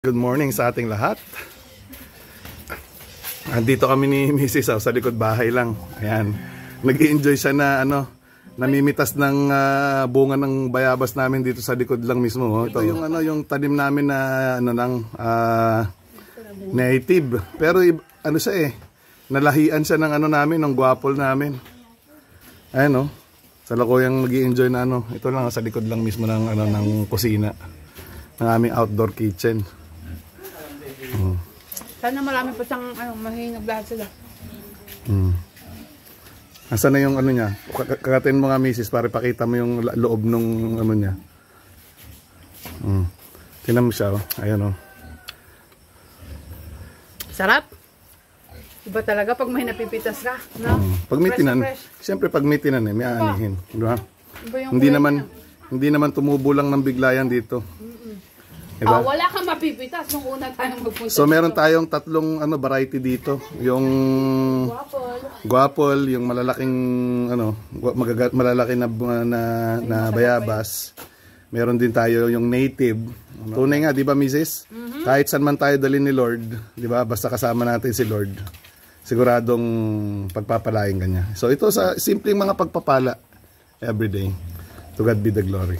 Good morning sa ating lahat. Andito kami ni Mrs. sa likod bahay lang. Ayan. Nag-i-enjoy siya na namimitas ng bunga ng bayabas namin dito sa likod lang mismo. Oh. Ito yung yung tanim namin na native. Pero siya nalahian siya ng namin, ng guwapol namin. Ayan sa lakuyang nag-i-enjoy na ito lang sa likod lang mismo ng ng kusina ng aming outdoor kitchen. Sana marami pa siyang mahinag lahat sila. Nasaan na yung niya? Kakatin mo nga, misis, para pakita mo yung loob nung niya. Tinan mo siya, ayan Sarap. Iba talaga pag may napipitas ka, no? Pag may tinan, siyempre pag may tinan may aanihin, di ba? Hindi naman tumubo lang ng biglayan dito. Diba? Wala kang mapipitas nung una tayong magpunta. So meron tayong tatlong variety dito. Yung guwapol, yung malalaking malalaki na bayabas. Meron din tayo yung native. Tunay nga, 'di ba, Mrs.? Kahit saan man tayo dalhin ni Lord, 'di ba? Basta kasama natin si Lord. Siguradong pagpapalain kanya. So ito sa simpleng mga pagpapala everyday. To God be the glory.